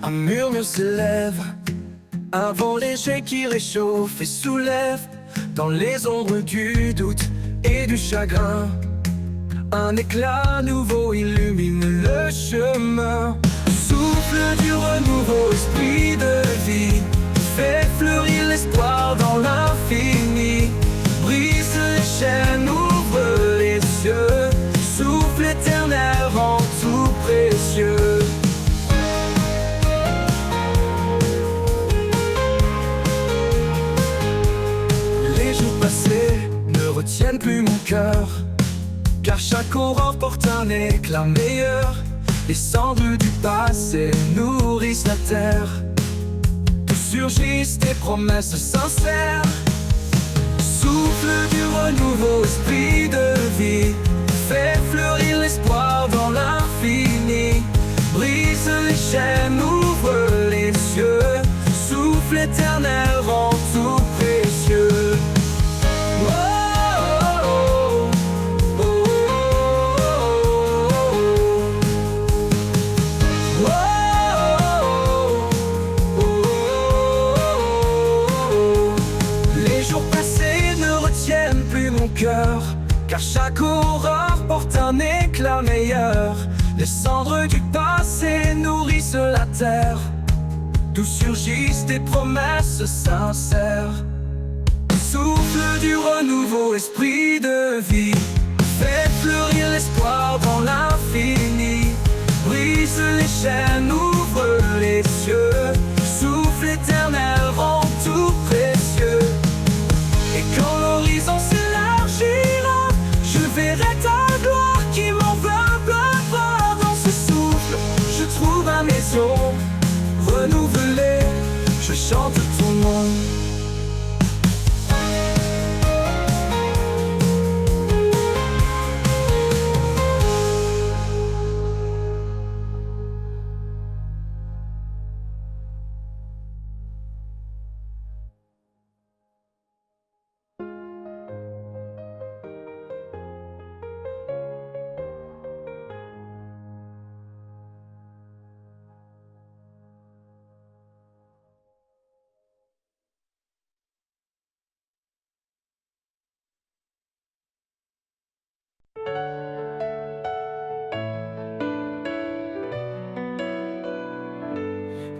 Un murmure s'élève, un vent léger qui réchauffe et soulève dans les ombres du doute et du chagrin. Un éclat nouveau illumine le chemin. Souffle du renouveau, esprit de vie, fait fleurir l'espoir dans l'infini. Brise les chaînes, ouvre les cieux, souffle éternel rend tout précieux. Les jours passés ne retiennent plus mon cœur, car chaque aurore porte un éclat meilleur. Les cendres du passé nourrissent la terre, d'où surgissent tes promesses sincères. Souffle du renouveau, esprit de vie, fait fleurir l'espoir dans l'infini. Brise les chaînes, ouvre les cieux, souffle éternel rend tout précieux. Car chaque aurore porte un éclat meilleur. Les cendres du passé nourrissent la terre, d'où surgissent des promesses sincères. Souffle du renouveau, esprit de vie, fait fleurir l'espoir dans l'infini. Brise les chaînes, ouvre les cieux, souffle éternel rend tout précieux. Et quand l'horizon s'élargira, je verrai ta gloire qui m'enveloppera. Dans ce souffle, je trouve ma maison renouvelée, je chante ton nom.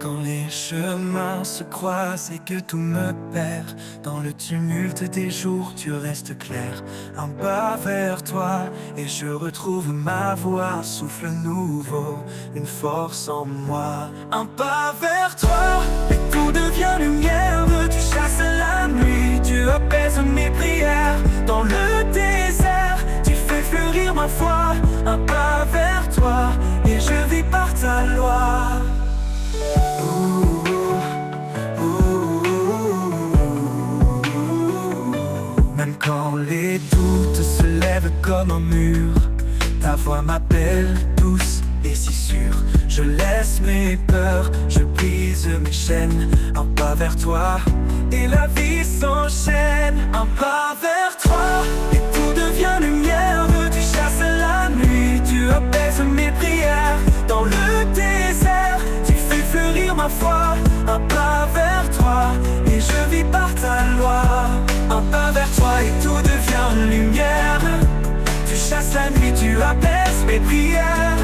Quand les chemins se croisent et que tout me perd, dans le tumulte des jours tu restes clair. Un pas vers toi et je retrouve ma voix, un souffle nouveau, une force en moi. Un pas vers toi et tout devient lumière. Tu chasses la nuit, tu apaises mes prières. Dans le désert, tu fais fleurir ma foi. Un pas vers toi et je vis par ta loi. Même quand les doutes se lèvent comme un mur, ta voix m'appelle douce et si sûre. Je laisse mes peurs, je brise mes chaînes. Un pas vers toi et la vie s'enchaîne. Un pas vers toi et tout devient lumière. Tu chasses la nuit, tu apaises mes prières. Dans le désert, tu fais fleurir ma foi. Un pas vers toi et je vis par ta loi. Un pas vers toi et tout devient lumière. Tu chasses la nuit, tu apaises mes prières.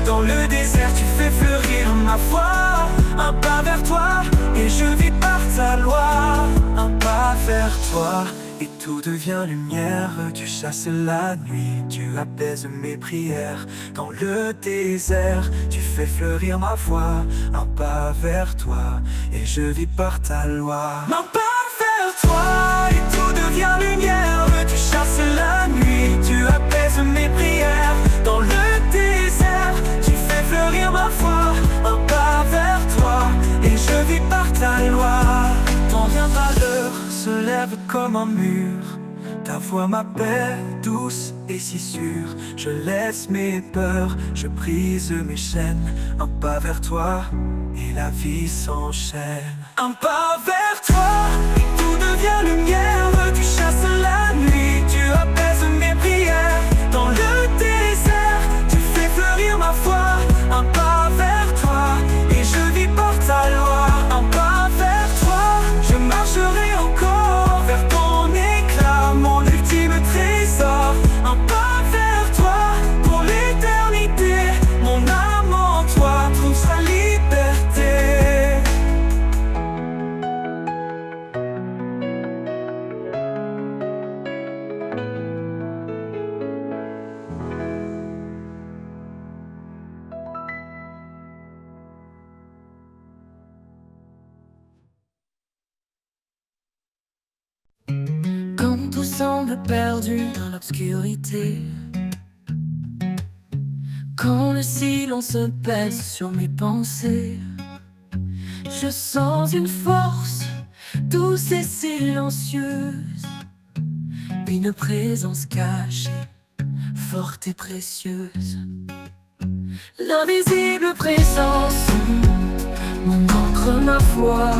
Dans le désert, tu fais fleurir ma foi. Un pas vers toi et je vis par ta loi. Un pas vers toi et tout devient lumière. Tu chasses la nuit, tu apaises mes prières. Dans le désert, tu fais fleurir ma foi. Un pas vers toi et je vis par ta loi. Un pas vers toi et tout devient lumière. Tu chasses la nuit, tu apaises mes prières. Dans le désert, tu fais fleurir ma foi. Un pas vers toi et je vis par ta loi. Quand bien malheur se lève comme un mur, ta voix m'appelle douce et si sûre. Je laisse mes peurs, je brise mes chaînes. Un pas vers toi et la vie s'enchaîne. Un pas vers toi et tout devient lumière. Tu chasses la nuit, tu apaises mes prières. Dans le désert, tu fais fleurir ma foi. Un pas vers toi et je vis semble perdu dans l'obscurité. Quand le silence pèse sur mes pensées, je sens une force douce et silencieuse, une présence cachée, forte et précieuse. L'invisible présence, mon encre, ma foi,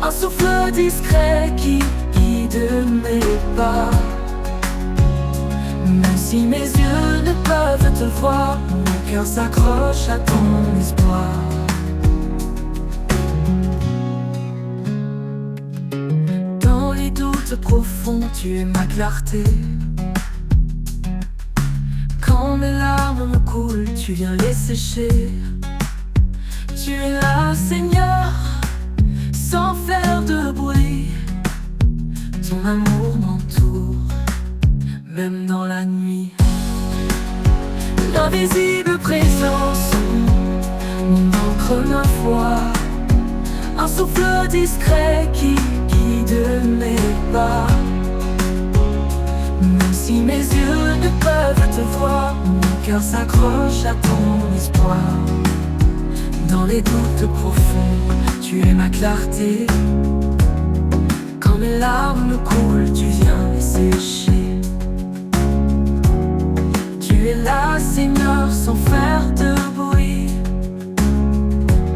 un souffle discret qui guide mes pas. Même si mes yeux ne peuvent te voir, mon cœur s'accroche à ton espoir. Dans les doutes profonds, tu es ma clarté. Quand mes larmes me coulent, tu viens les sécher. Tu es là, Seigneur, sans faire de bruit. Ton amour m'entoure, même dans la nuit. L'invisible présence, mon encre, ma foi, un souffle discret qui guide mes pas. Même si mes yeux ne peuvent te voir, mon cœur s'accroche à ton espoir. Dans les doutes profonds, tu es ma clarté. Quand mes larmes coulent, tu viens les sécher. Tu es là, Seigneur, sans faire de bruit.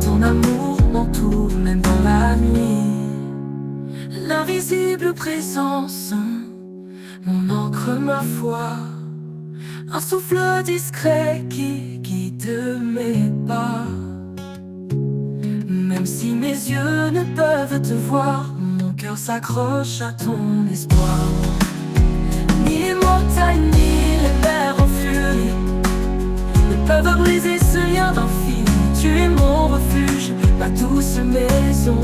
Ton amour m'entoure, même dans la nuit. L'invisible présence, mon encre, ma foi, un souffle discret qui guide mes pas. Même si mes yeux ne peuvent te voir, mon cœur s'accroche à ton espoir. Ni les montagnes, ni les mers en furie ne peuvent briser ce lien d'infini. Tu es mon refuge, ma douce maison.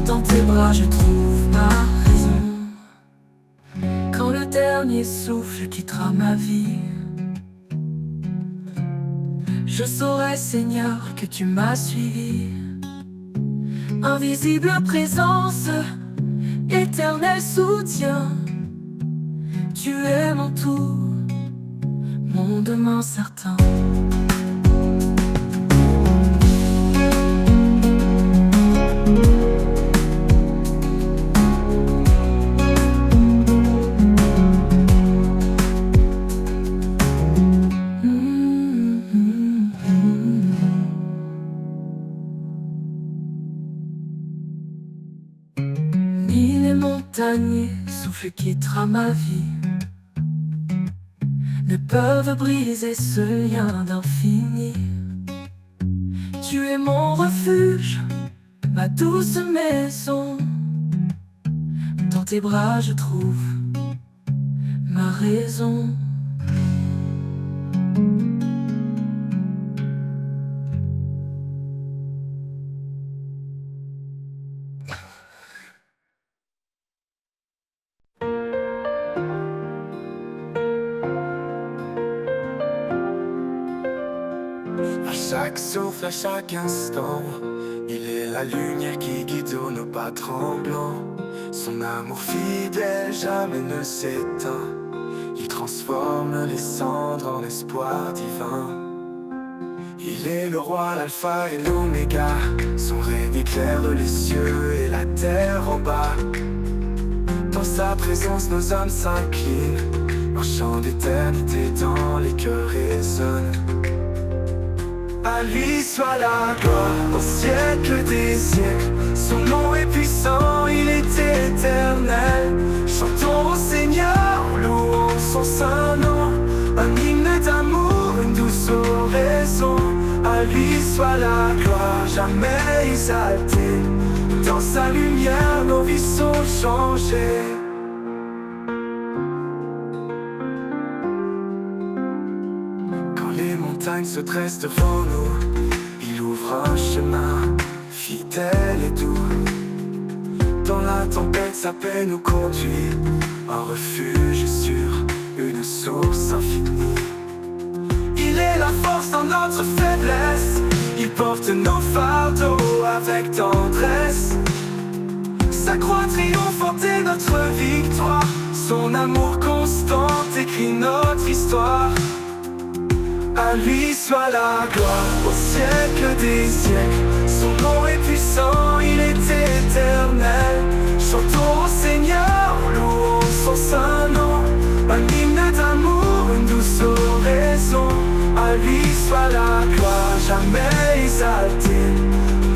Dans tes bras je trouve ma raison. Quand le dernier souffle quittera ma vie, je saurai, Seigneur, que tu m'as suivi. Invisible présence, éternel soutien, tu es mon tout, mon demain certain. Souffle quittera ma vie, ne peuvent briser ce lien d'infini. Tu es mon refuge, ma douce maison. Dans tes bras je trouve ma raison. À chaque souffle, à chaque instant, il est la lumière qui guide nos pas tremblants. Son amour fidèle jamais ne s'éteint. Il transforme les cendres en espoir divin. Il est le roi, l'alpha et l'oméga. Son règne éclaire les cieux et la terre en bas. Dans sa présence nos âmes s'inclinent. Un chant d'éternité dans les cœurs résonne. À lui soit la gloire au siècle des siècles. Son nom est puissant, il est éternel. Chantons au Seigneur, louons son saint nom. Un hymne d'amour, une douce oraison. À lui soit la gloire, jamais exaltée. Dans sa lumière, nos vies sont changées. Les montagnes se dressent devant nous, il ouvre un chemin, fidèle et doux. Dans la tempête, sa paix nous conduit, un refuge sûr, une source infinie. Il est la force dans notre faiblesse, il porte nos fardeaux avec tendresse. sa croix triomphante est notre victoire. Son amour constant écrit notre histoire. À lui soit la gloire au siècle des siècles. Son nom est puissant, il est éternel. Chantons au Seigneur, louons son saint nom. Un hymne d'amour, une douce oraison. À lui soit la gloire, jamais exaltée.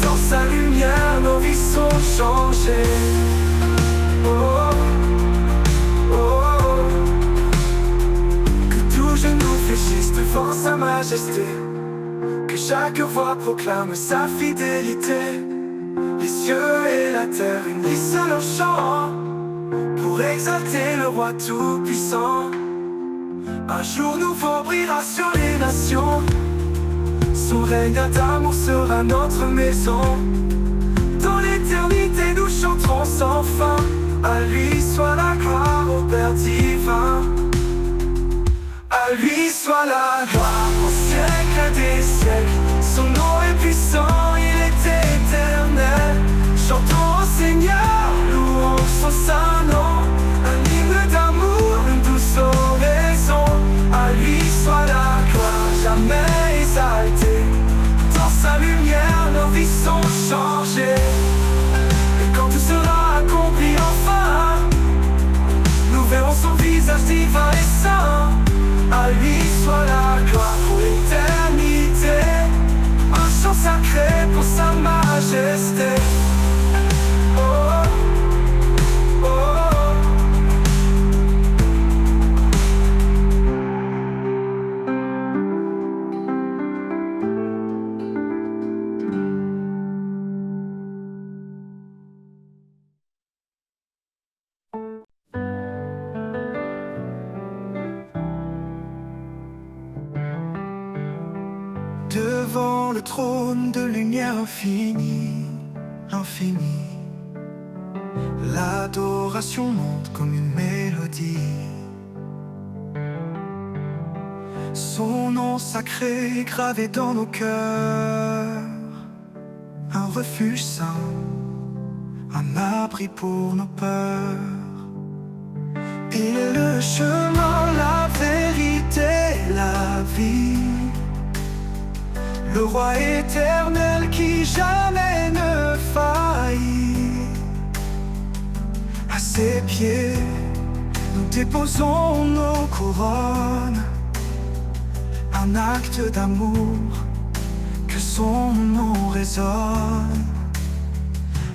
Dans sa lumière, nos vies sont changées. Oh, oh, oh. Que tout genou fléchisse devant sa majesté. Que chaque voix proclame sa fidélité. Les cieux et la terre unissent leur chant pour exalter le roi tout-puissant. Un jour nouveau brillera sur les nations. Son règne d'amour sera notre maison. Dans l'éternité nous chanterons sans fin. À lui soit la gloire au Père divin. À lui soit la gloire au siècle des siècles. Son nom est puissant, il est éternel. Chantons au Seigneur, louons son saint nom. Un hymne d'amour, une douce oraison. À lui soit la gloire, jamais exaltée. Dans sa lumière, nos vies sont changées. Et quand tout sera accompli enfin, nous verrons son visage divin et saint. À lui soit la gloire pour l'éternité. Un chant sacré pour sa majesté. Oh, oh, oh. Devant le trône de lumière infinie, l'infini, l'adoration monte comme une mélodie. Son nom sacré gravé dans nos cœurs, un refuge saint, un abri pour nos peurs. Il est le chemin, la vérité, la vie. Le roi éternel qui jamais ne faillit. À ses pieds, nous déposons nos couronnes. Un acte d'amour, que son nom résonne.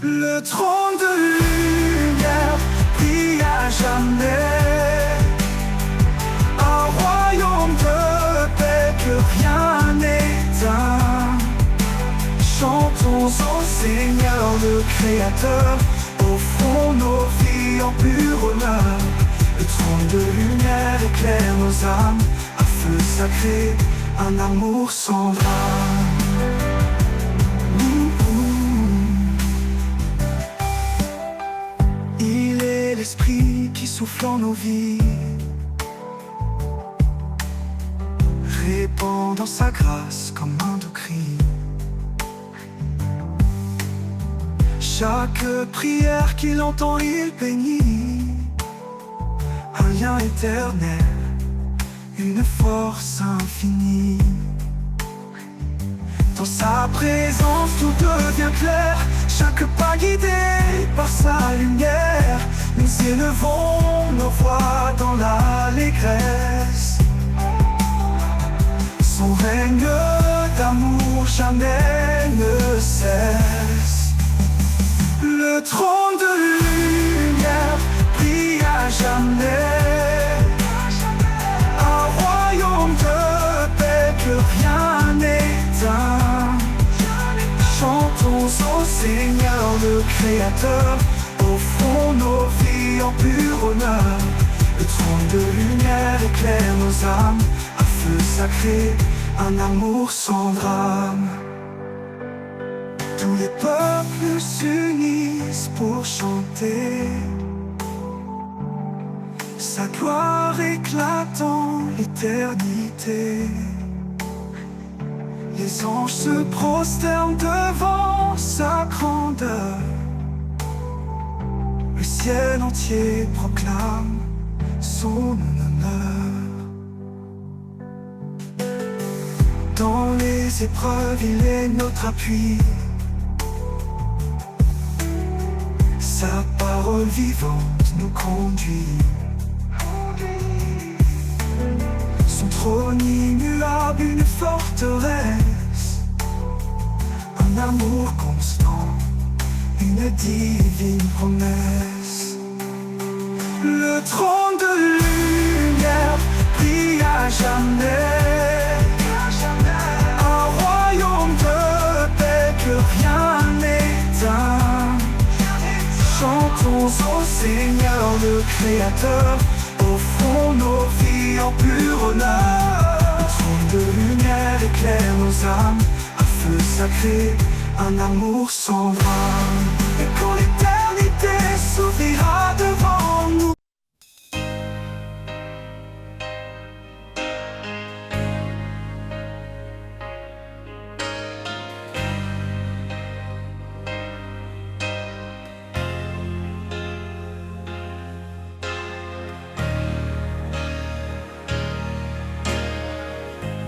Le trône de lumière brille à jamais. Un royaume de paix que rien n'éteint. Chantons au Seigneur le Créateur. Offrons nos vies en pur honneur. Le trône de lumière éclaire nos âmes. Un feu sacré, un amour sans drame. Il est l'esprit qui souffle en nos vies, répandant sa grâce comme un doux cri. Chaque prière qu'il entend, il bénit. Un lien éternel, une force infinie. Dans sa présence, tout devient clair. Chaque pas guidé par sa lumière. Nous élevons nos voix dans l'allégresse. Son règne d'amour jamais ne cesse. Le trône de lumière brille à jamais. Un royaume de paix que rien n'éteint. Chantons au Seigneur le Créateur. Offrons nos vies en pur honneur. Le trône de lumière éclaire nos âmes. Un feu sacré, un amour sans drame. Tous les peuples s'unissent pour chanter. Sa gloire éclate en l'éternité. Les anges se prosternent devant sa grandeur. ciel entier proclame son honneur. Dans les épreuves, il est notre appui. Sa parole vivante nous conduit. Son trône immuable, une forteresse, un amour constant, une divine promesse. Le trône de lumière brille à jamais, un royaume de paix que rien n'éteint. Chantons au Seigneur le Créateur, offrons nos vies en pur honneur. Le trône de lumière éclaire nos âmes, un feu sacré, un amour sans vain. Et quand l'éternité s'ouvrira devant nous,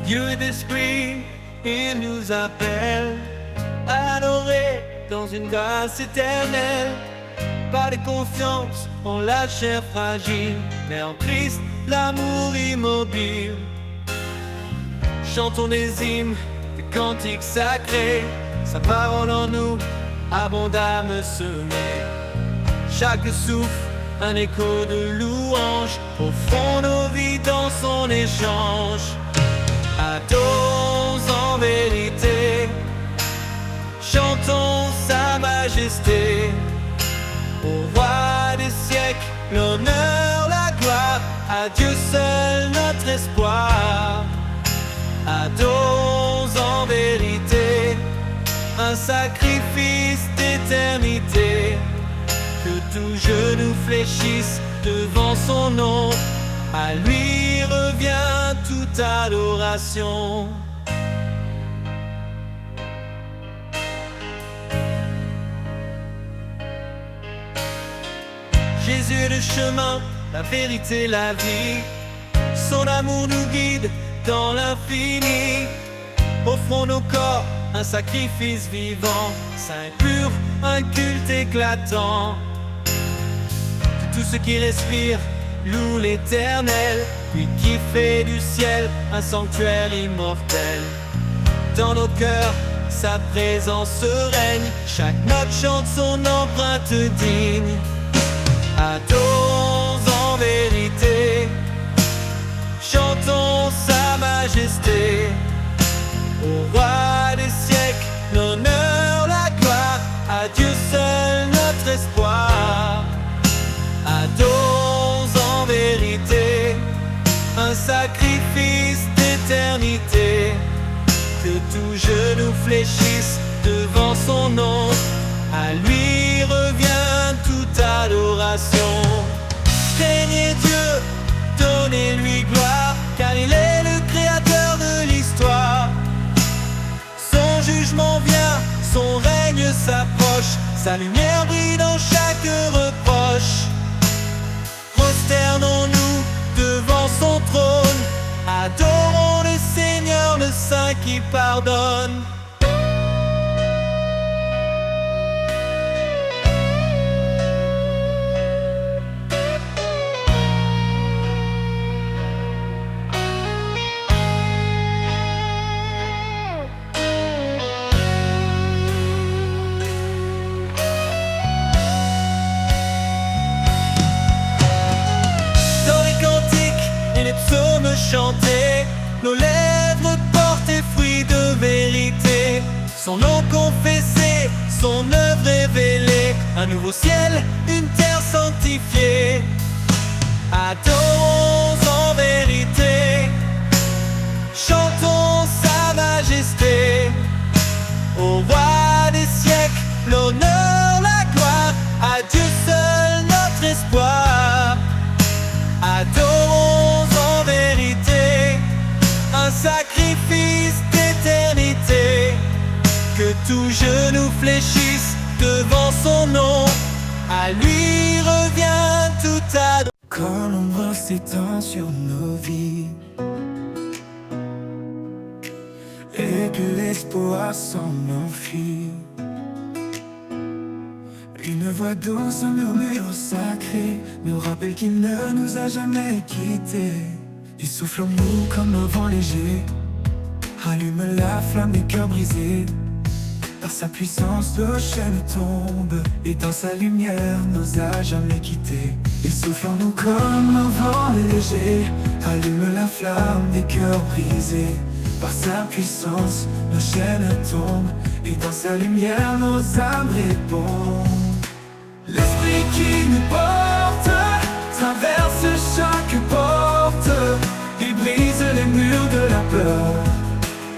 Dieu est esprit, il nous appelle à adorer dans une grâce éternelle. Pas de confiance en la chair fragile, mais en Christ l'amour immobile. Chantons des hymnes, des cantiques sacrés, sa parole en nous, abondamment semée. Chaque souffle, un écho de louange, offrons nos vies dans son échange. Adorons en vérité, chantons sa majesté. Au roi des siècles, l'honneur, la gloire, à Dieu seul notre espoir. Adorons en vérité, un sacrifice d'éternité. Que tout genou fléchisse devant son nom, à lui revient toute adoration. Jésus est le chemin, la vérité, la vie. Son amour nous guide dans l'infini. Offrons nos corps, un sacrifice vivant, saint et pur, un culte éclatant. Que tout ce qui respire loue l'Éternel, lui qui fait du ciel un sanctuaire immortel. Dans nos cœurs, sa présence règne, chaque note chante son empreinte digne. Adorons en vérité, chantons sa majesté. Au roi des siècles, l'honneur, la gloire, à Dieu seul notre espoir. Adorons en vérité, un sacrifice d'éternité. Que tout genou fléchisse devant son nom, à lui revient toute adoration. Craignez Dieu, donnez-lui gloire, car il est le créateur de l'histoire. Son jugement vient, son règne s'approche, sa lumière brille dans chaque reproche. Prosternons-nous devant son trône, adorons le Seigneur, le Saint qui pardonne. Les psaumes chantés, nos lèvres portent fruits de vérité. Son nom confessé, son œuvre révélée, un nouveau ciel, une terre sanctifiée. Adorons en vérité, chantons sa majesté. Au roi des siècles, l'honneur, la gloire, à Dieu seul notre espoir. Adorons en vérité, un sacrifice d'éternité. Que tout genou fléchisse devant son nom, à lui revient ta Quand l'ombre s'étend sur nos vies et que l'espoir s'en enfuit, une voix douce, un murmure sacré nous rappelle qu'il ne nous a jamais quittés. Il souffle en nous comme un vent léger, allume la flamme des cœurs brisés. Par sa puissance, nos chaînes tombent, et dans sa lumière, nous a jamais quittés. Il souffle en nous comme un vent léger, allume la flamme des cœurs brisés. Par sa puissance, nos chaînes tombent, et dans sa lumière, nos âmes répondent. L'esprit qui nous porte traverse chaque porte, il brise les murs de la peur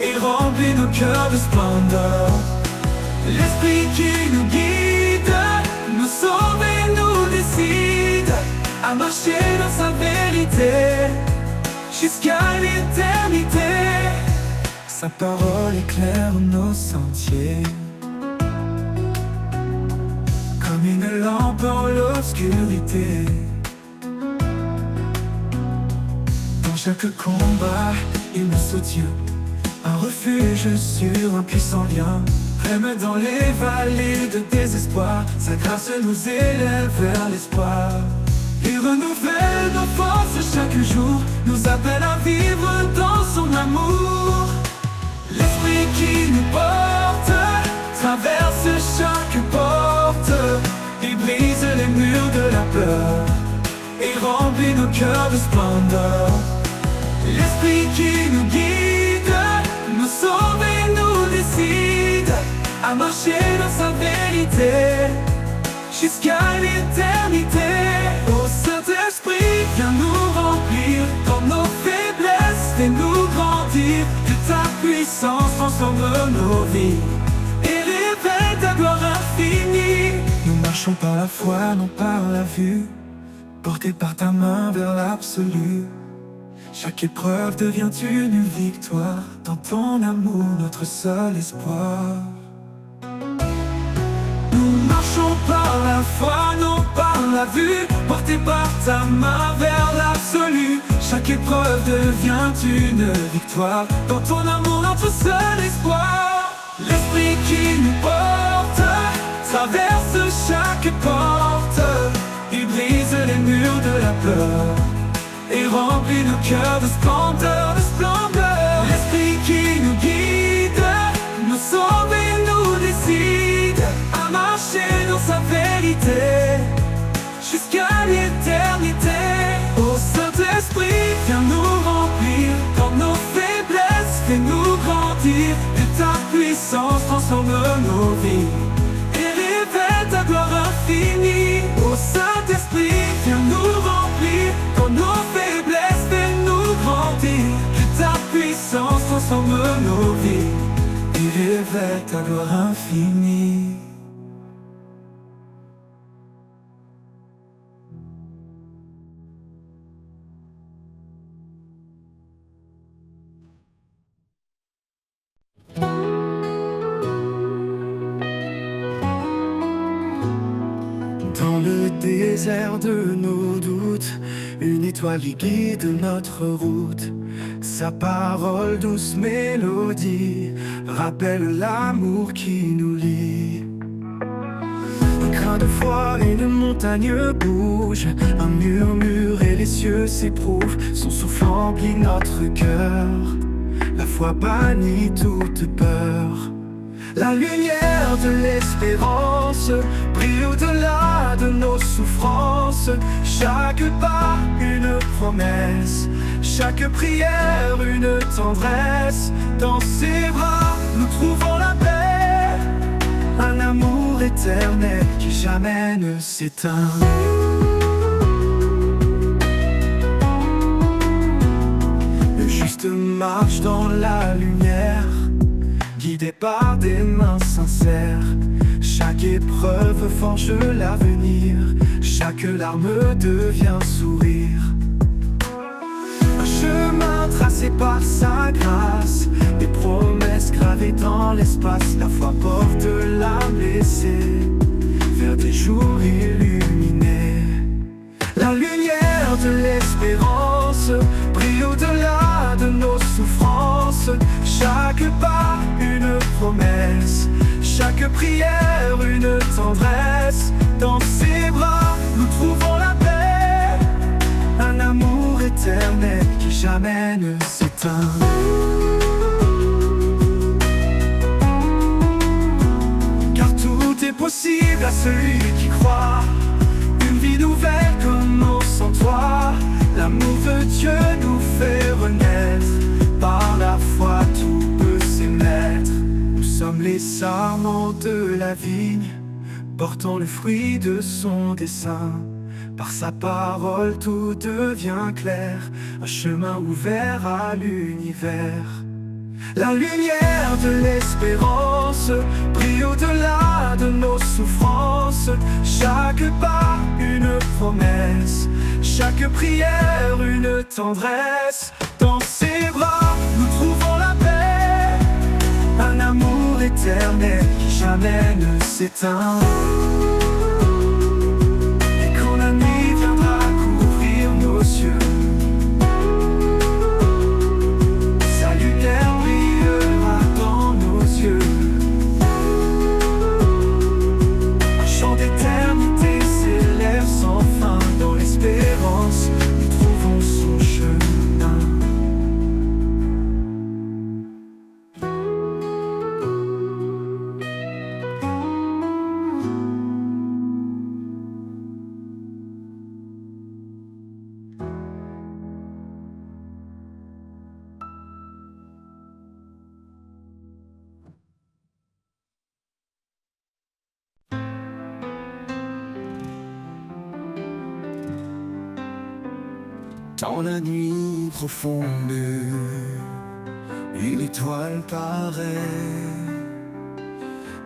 et remplit nos cœurs de splendeur. L'esprit qui nous guide, nous sauve et nous décide à marcher dans sa vérité jusqu'à l'éternité. Sa parole éclaire nos sentiers comme une lampe en l'obscurité. Dans chaque combat, il nous soutient, un refuge sur un puissant lien. Même dans les vallées de désespoir, sa grâce nous élève vers l'espoir. Il renouvelle nos forces chaque jour, nous appelle à vivre dans son amour. L'esprit qui nous porte traverse chaque porte, il brise les murs de la peur et remplit nos cœurs de splendeur. L'esprit qui nous guide, nous sauve et nous décide à marcher dans sa vérité jusqu'à l'éternité. Ô Saint-Esprit, viens nous remplir dans nos faiblesses, fais-nous grandir. Que ta puissance transforme nos vies et révèle ta gloire infinie. Nous marchons par la foi, non par la vue, portés par ta main vers l'absolu. Chaque épreuve devient une victoire, dans ton amour notre seul espoir. Nous marchons par la foi, non par la vue, portés par ta main vers l'absolu. Chaque épreuve devient une victoire, dans ton amour notre seul espoir. L'esprit qui nous porte traverse chaque porte, il brise les murs de la peur et remplit nos cœurs de splendeur, de splendeur. L'esprit qui nous guide, nous sauve et nous décide à marcher dans sa vérité jusqu'à l'éternité. Ô Saint-Esprit, viens nous remplir dans nos faiblesses, fais-nous grandir. Que ta puissance transforme nos vies et révèle ta gloire infinie. Ô Saint-Esprit, viens nous remplir dans nos faiblesses, fais-nous grandir. Que ta puissance transforme nos vies et révèle ta gloire infinie. Dans le désert de nos doutes, une étoile qui guide notre route. Sa parole, douce mélodie, rappelle l'amour qui nous lie. Un grain de foi, une montagne bouge, un murmure et les cieux s'éprouvent. Son souffle remplit notre cœur, la foi bannit toute peur. La lumière de l'espérance brille au-delà de nos souffrances. Chaque pas, une promesse, chaque prière, une tendresse. Dans ses bras, nous trouvons la paix, un amour éternel qui jamais ne s'éteint. Le juste marche dans la lumière, guidé par des mains sincères. Chaque épreuve forge l'avenir, chaque larme devient sourire. Un chemin tracé par sa grâce, des promesses gravées dans l'espace. La foi porte l'âme blessée vers des jours illuminés. La lumière lumière de l'espérance brille au-delà de nos souffrances. Chaque pas, une promesse, chaque prière, une tendresse. Dans ses bras, nous trouvons la paix, un amour éternel qui jamais ne s'éteint. Car tout est possible à celui qui croit, une vie nouvelle commence en toi. L'amour de Dieu nous fait renaître, par la foi tout peut s'émettre. Nous sommes les sarments de la vigne, portant le fruit de son dessein. Par sa parole tout devient clair, un chemin ouvert à l'univers. La lumière de l'espérance brille au-delà de nos souffrances. Chaque pas, une promesse, chaque prière, une tendresse. Dans ses bras, nous trouvons la paix, un amour éternel qui jamais ne s'éteint. Et quand la nuit viendra couvrir nos yeux, sa lumière brillera dans nos yeux. Un chant d'éternité s'élève sans fin. Dans l'espérance, nous trouvons son chemin. Dans la nuit profonde, une étoile paraît.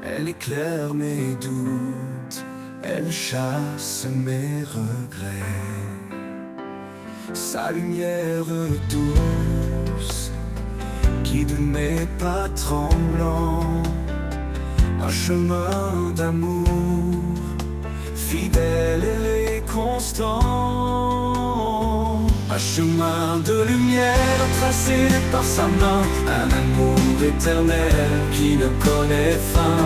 Elle éclaire mes doutes, elle chasse mes regrets. Sa lumière douce guide mes pas tremblants, un chemin d'amour fidèle et constant. Un chemin de lumière tracé par sa main, un amour éternel qui ne connaît fin.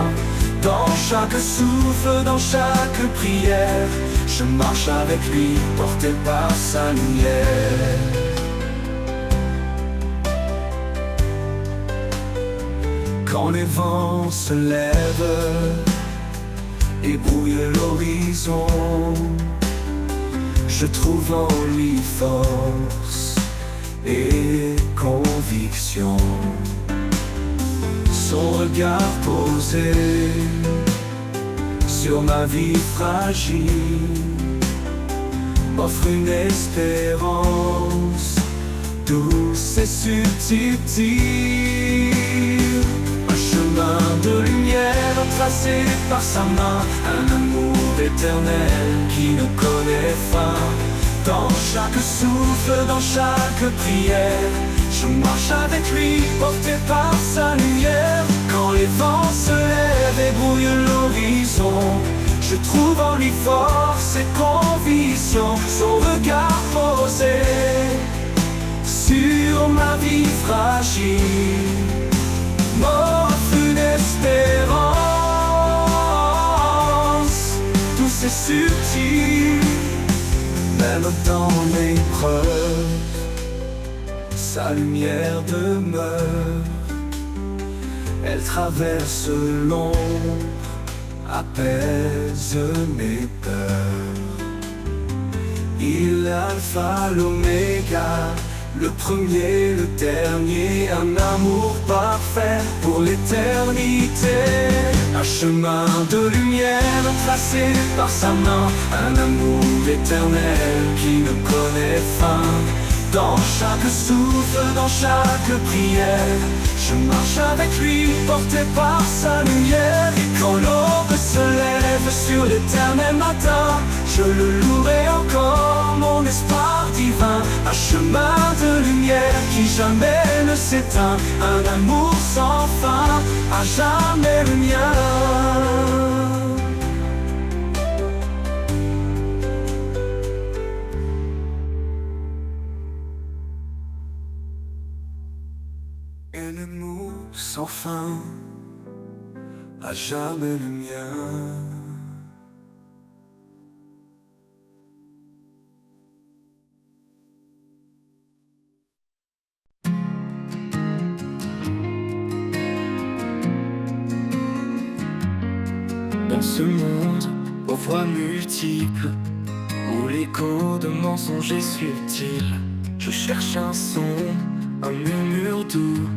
Dans chaque souffle, dans chaque prière, je marche avec lui, porté par sa lumière. Quand les vents se lèvent et brouillent l'horizon, je trouve en lui force et conviction. Son regard posé sur ma vie fragile m'offre une espérance douce et subtile. Un chemin de lumière tracé par sa main, un amour éternel qui ne connaît fin. Dans chaque souffle, dans chaque prière, je marche avec lui, porté par sa lumière. Quand les vents se lèvent et brouillent l'horizon, je trouve en lui force et conviction. Son regard posé sur ma vie fragile m'offre une espérance douce et subtile. Même dans l'épreuve, sa lumière demeure. Elle traverse l'ombre, apaise mes peurs. Il est l'alpha, l'oméga, le premier, le dernier, un amour parfait pour l'éternité. Un chemin de lumière tracé par sa main, un amour éternel qui ne connaît fin. Dans chaque souffle, dans chaque prière, je marche avec lui, porté par sa lumière. Et quand l'aube se lève sur l'éternel matin, je le louerai encore, mon espoir divin. Un chemin de lumière qui jamais ne s'éteint, un amour sans fin, à jamais le mien. un amour sans fin, à jamais le mien. Dans ce monde aux voix multiples, où l'écho de mensonges est subtil, je cherche un son, un murmure doux,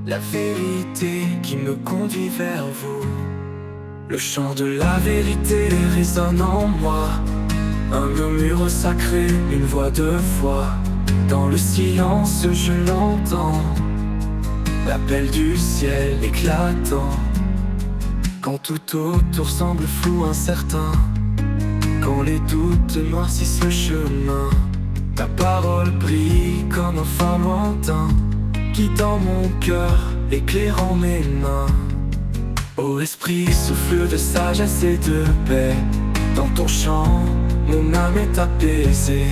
la vérité qui me conduit vers vous. Le chant de la vérité résonne en moi, un murmure sacré, une voix de foi. Dans le silence je l'entends, l'appel du ciel éclatant. Quand tout autour semble flou, incertain, quand les doutes noircissent le chemin, ta parole brille comme un phare lointain, guidant mon cœur, éclairant mes mains. Ô esprit, souffle de sagesse et de paix, dans ton chant, mon âme est apaisée.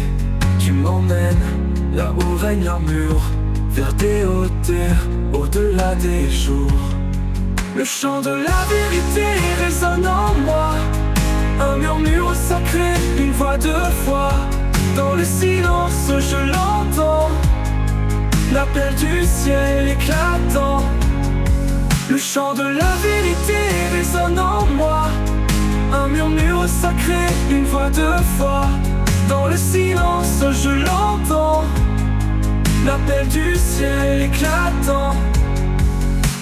Tu m'emmènes là où règne l'armure, vers des hauteurs, au-delà des jours. Le chant de la vérité résonne en moi, un murmure sacré, une voix de foi. Dans le silence je l'entends, l'appel du ciel éclatant. Le chant de la vérité résonne en moi, un murmure sacré, une voix de foi. Dans le silence je l'entends, l'appel du ciel éclatant.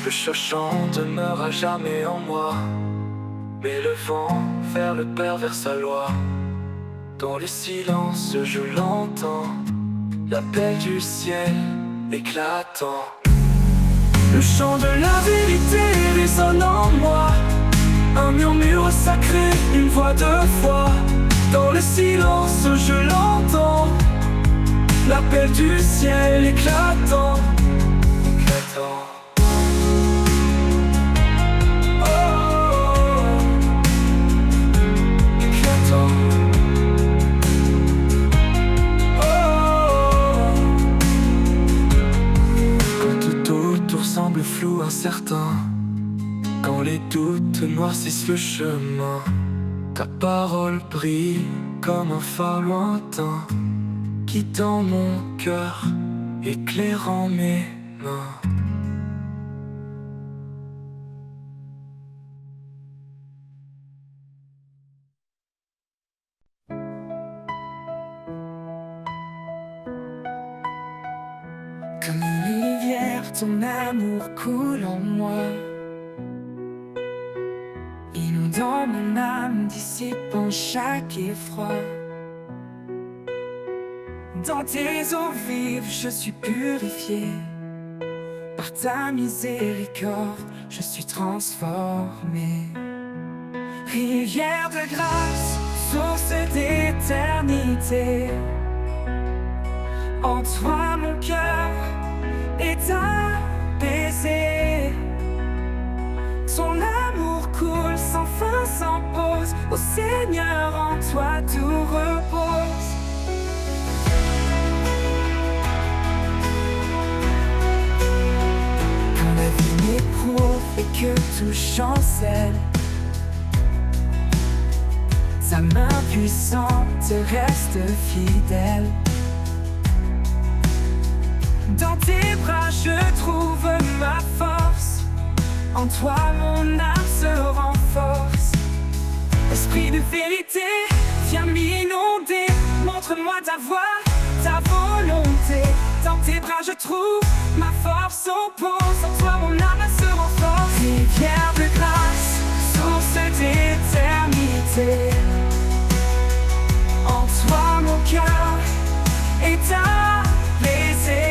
Le chant demeure à jamais en moi, m'élevant vers le Père, vers sa loi. Dans le silence je l'entends, l'appel du ciel éclatant. Le chant de la vérité résonne en moi, un murmure sacré, une voix de foi. Dans le silence je l'entends, l'appel du ciel éclatant. Éclatant. Semble flou, incertain, quand les doutes noircissent le chemin, ta parole brille comme un phare lointain, guidant mon cœur, éclairant mes mains. Comme une rivière, ton amour coule en moi, inondant mon âme, dissipant chaque effroi. Dans tes eaux vives, je suis purifié. Par ta miséricorde, je suis transformé. Rivière de grâce, source d'éternité, en toi mon cœur est apaisé. Son amour coule sans fin, sans pause. Ô Seigneur, en toi tout repose. Quand la vie m'éprouve et que tout chancelle, sa main puissante reste fidèle. Dans tes bras je trouve ma force, en toi mon âme se renforce. Esprit de vérité, viens m'inonder, montre-moi ta voix, ta volonté. Dans tes bras je trouve ma force au pont, en toi mon âme se renforce. Rivière de grâce, source d'éternité, en toi mon cœur est apaisé.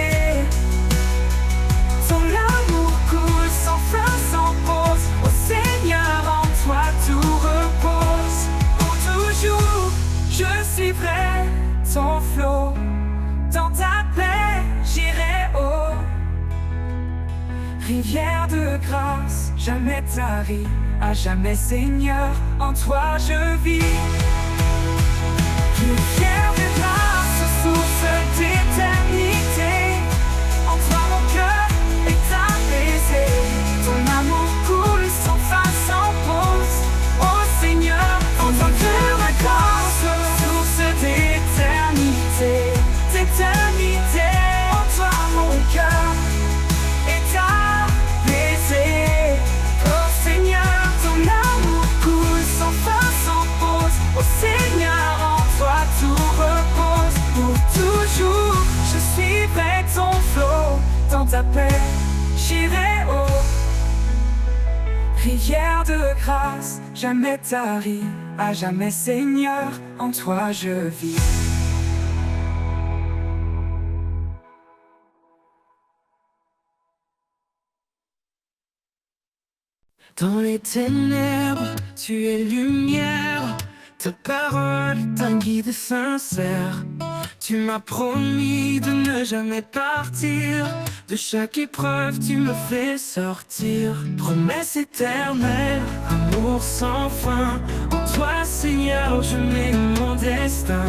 Ton amour coule sans fin, sans pause. Ô Seigneur, en toi tout repose. Pour toujours, je suivrai ton flot. Dans ta paix, j'irai haut. Rivière de grâce, jamais tarie, à jamais Seigneur, en toi je vis. Rivière de grâce, source d'éternité, en toi mon cœur est apaisé. ta paix, j'irai aux rivières de grâce. Jamais tari, à jamais Seigneur, en toi je vis. Dans les ténèbres, tu es lumière. Ta parole, ta guide sincère. Tu m'as promis de ne jamais partir. De chaque épreuve, tu me fais sortir. Promesse éternelle, amour sans fin. En toi, Seigneur, je mets mon destin.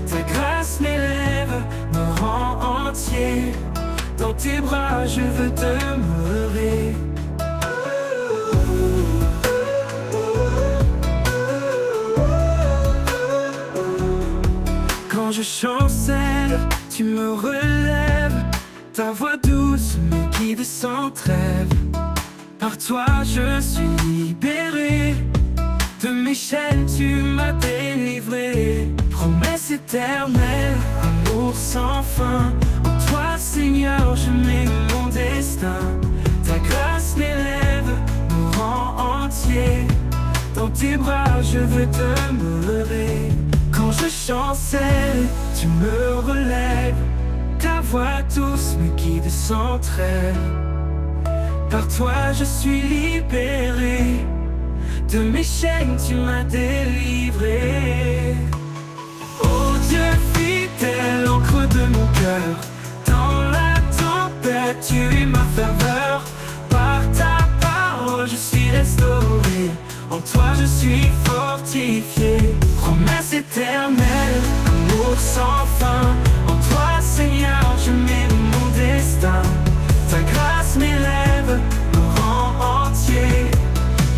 Ta grâce m'élève, me rend entier. Dans tes bras, je veux demeurer. Quand je chancelle, tu me relèves. Ta voix douce me guide sans trêve. Par toi je suis libéré. De mes chaînes tu m'as délivré. Promesse éternelle, amour sans fin. En toi Seigneur je mets mon destin. Ta grâce m'élève, me rend entier. Dans tes bras je veux demeurer. Quand je chancelle, tu me relèves. Ta voix douce me guide sans trêve. Par toi je suis libéré. De mes chaînes tu m'as délivré. Oh Dieu fidèle, encre de mon cœur. Dans la tempête tu es ma faveur. Par ta parole je suis restauré. En toi je suis fortifié. Promesse éternelle, amour sans fin. En toi Seigneur je mets mon destin. Ta grâce m'élève, me rend entier.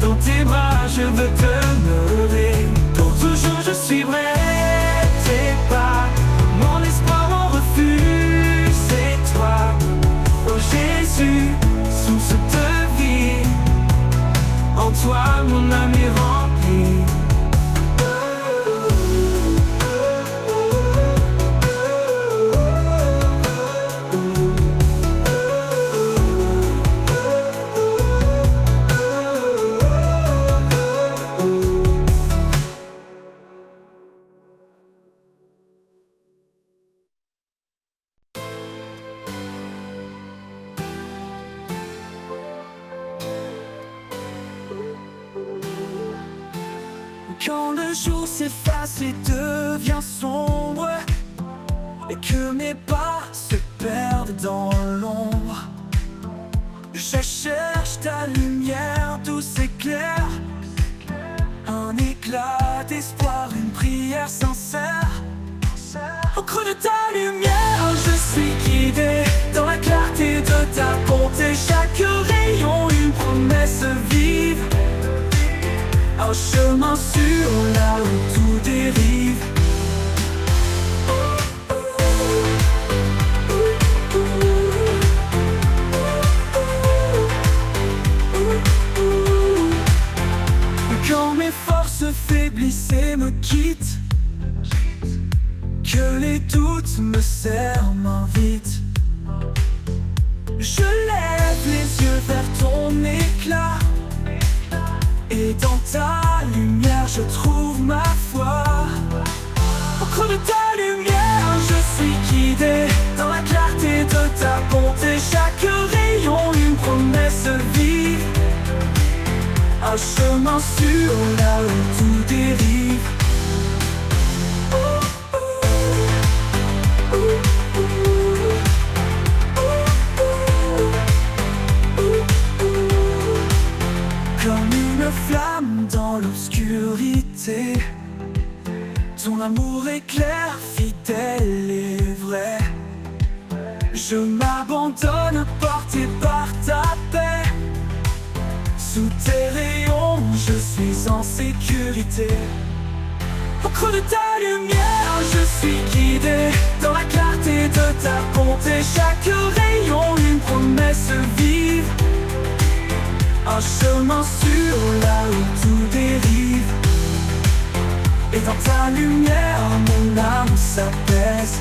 Dans tes bras je veux demeurer. Pour toujours je suivrai tes pas. Mon espoir, mon refuge, c'est toi. Oh Jésus, source de vie. En toi mon âme est remplie. Quand le jour s'efface et devient sombre, et que mes pas se perdent dans l'ombre, je cherche ta lumière douce et claire. Un éclat d'espoir, une prière sincère. Au creux de ta lumière, je suis guidé. Dans la clarté de ta bonté, chaque rayon une promesse vive. Un chemin sûr là où tout dérive. Quand mes forces faiblissent et me quittent, que les doutes me serrent, m'invitent, je lève les yeux vers ton éclat. Et dans ta lumière je trouve ma foi. Au creux de ta lumière je suis guidé. Dans la clarté de ta bonté, chaque rayon une promesse vive. Un chemin sûr là où tout dérive. Comme une flamme dans l'obscurité, ton amour est clair, fidèle et vrai. Je m'abandonne porté par ta paix. Sous tes rayons, je suis en sécurité. Au creux de ta lumière, je suis guidé. Dans la clarté de ta bonté, chaque rayon une promesse vive. Un chemin sûr là où tout dérive. Et dans ta lumière, mon âme s'apaise.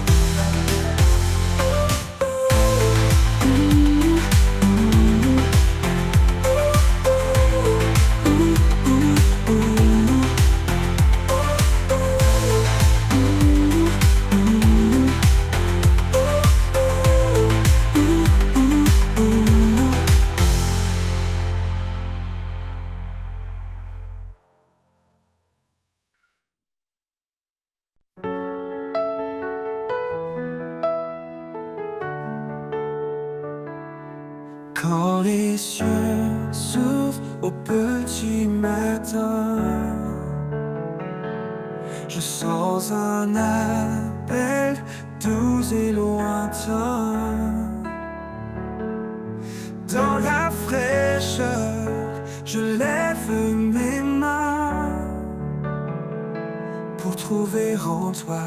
Quand les cieux s'ouvrent au petit matin, je sens un appel doux et lointain. Dans la fraîcheur, je lève mes mains pour trouver en toi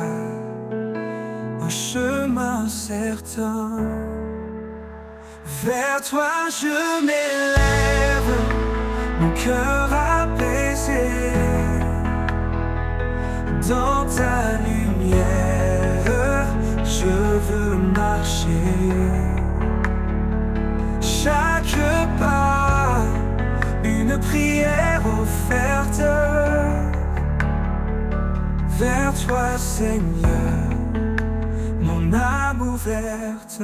un chemin certain. Vers toi je m'élève, mon cœur apaisé. Dans ta lumière, je veux marcher. Chaque pas, une prière offerte. Vers toi Seigneur, mon âme ouverte.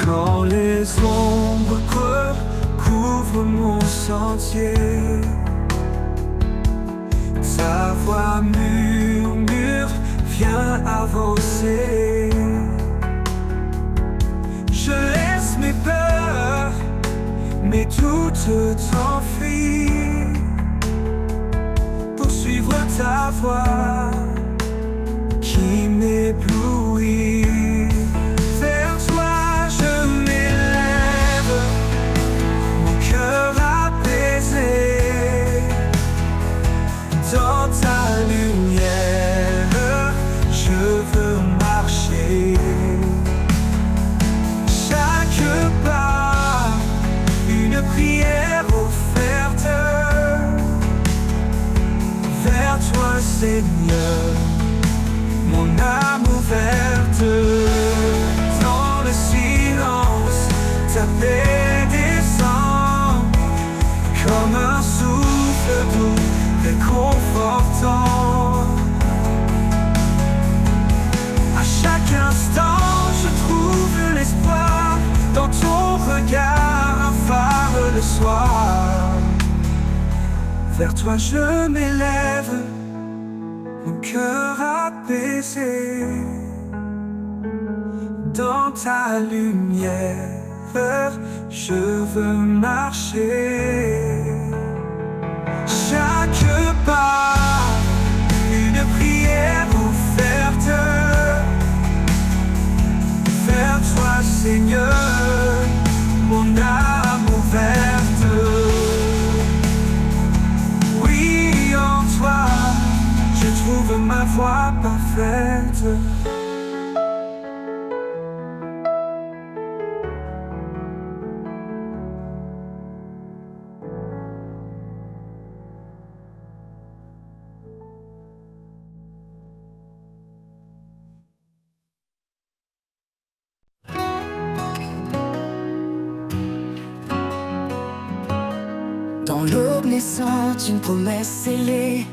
Quand les ombres couvrent mon sentier, ta voix murmure, viens avancer. Je laisse mes peurs, mes doutes t'enfuient, pour suivre ta voix qui m'éblouit. Dans ta lumière, je veux marcher. Chaque pas, une prière offerte. Vers toi Seigneur, mon âme ouverte. Dans le silence, ta paix descend comme un souffle doux réconfortant. À chaque instant je trouve l'espoir, dans ton regard un phare le soir. Vers toi je m'élève, mon cœur apaisé. Dans ta lumière, je veux marcher. Chaque pas, une prière offerte. Vers toi Seigneur, mon âme ouverte. Oui, en toi, je trouve ma voie parfaite. Dans l'aube naissante, une promesse scellée.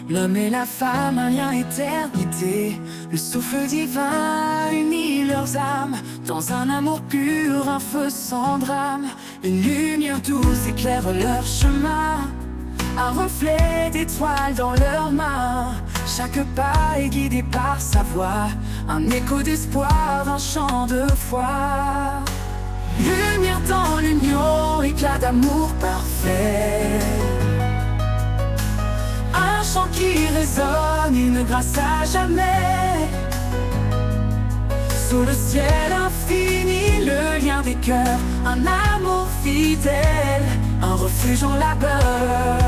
L'homme et la femme, un lien éternité. Le souffle divin unit leurs âmes. Dans un amour pur, un feu sans drame. Une lumière douce éclaire leur chemin. Un reflet d'étoiles dans leurs mains. Chaque pas est guidé par sa voix. Un écho d'espoir, un chant de foi. Lumière dans l'union, éclat d'amour parfait. Un chant qui résonne, une grâce à jamais. Sous le ciel infini, le lien des cœurs. Un amour fidèle, un refuge en labeur.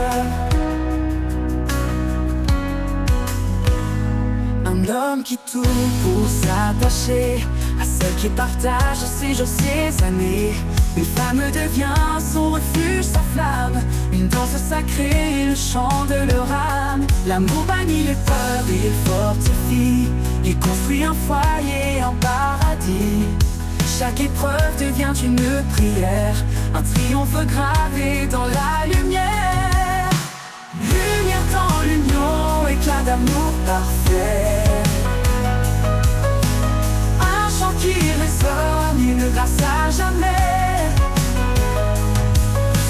Un homme qui tout pour s'attacher à celle qui partage ses jours, ses années. Une femme devient son refuge, sa flamme. Une danse sacrée, le chant de leur âme. L'amour bannit les peurs, il fortifie. Il construit un foyer en paradis. Chaque épreuve devient une prière, un triomphe gravé dans la lumière. Lumière dans l'union, éclat d'amour parfait. Qui résonne, une grâce à jamais.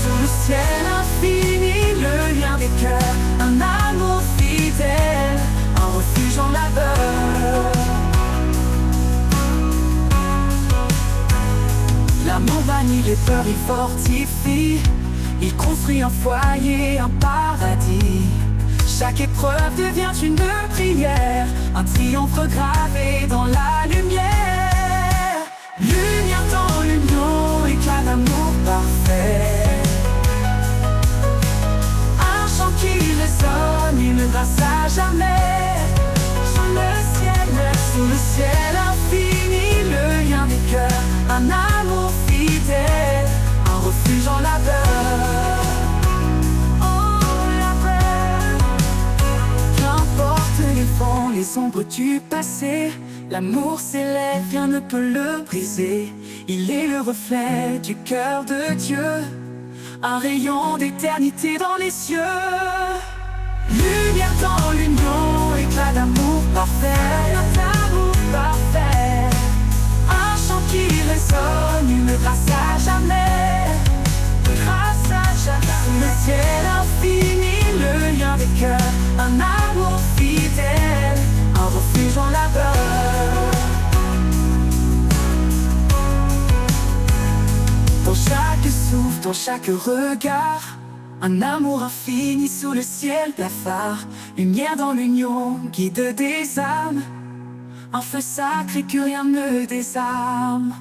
Sous le ciel infini, le lien des cœurs. Un amour fidèle, un refuge en labeur. éloigne les peurs, il fortifie. Il construit un foyer, un paradis. Chaque épreuve devient une prière, un triomphe gravé dans la lumière. Lumière dans l'union, éclat d'amour parfait. Un chant qui résonne, une grâce à jamais. Sous le ciel infini, le lien des cœurs, un amour fidèle, un refuge en labeur. Oh, la paix. Qu'importe les vents, les ombres du passé, l'amour s'élève, rien ne peut le briser. Il est le reflet du cœur de Dieu, un rayon d'éternité dans les cieux. Lumière dans l'union, éclat d'amour parfait, d'amour parfait. Un chant qui résonne, une grâce à jamais. Grâce à jamais. Sous le ciel infini, le lien des cœurs, un amour fidèle, un refuge en labeur. Dans chaque souffle, dans chaque regard, un amour infini sous le ciel blafard. Lumière dans l'union, guide des âmes, un feu sacré que rien ne désarme.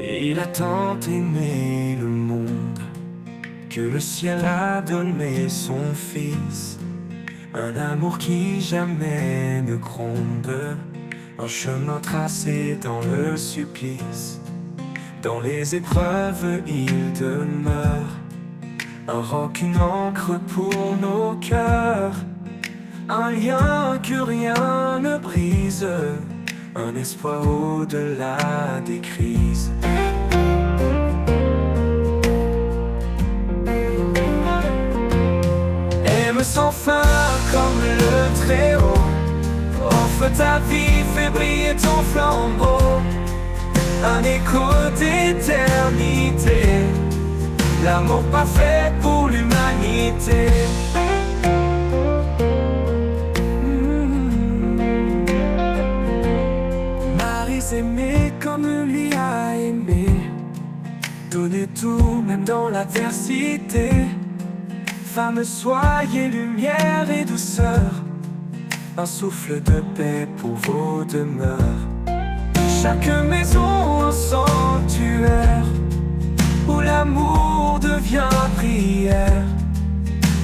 Et il a tant aimé le monde que le ciel a donné son fils. Un amour qui jamais ne gronde, un chemin tracé dans le supplice. Dans les épreuves il demeure, un roc, une encre pour nos cœurs. Un lien que rien ne brise, un espoir au-delà des crises. Aime sans fin comme le Très-Haut, offre ta vie, fais briller ton flambeau. Un écho d'éternité, l'amour parfait pour l'humanité. Marie s'aimait comme lui a aimé, donner tout même dans l'adversité. Femmes, soyez lumière et douceur, un souffle de paix pour vos demeures. Chaque maison un sanctuaire, où l'amour devient prière,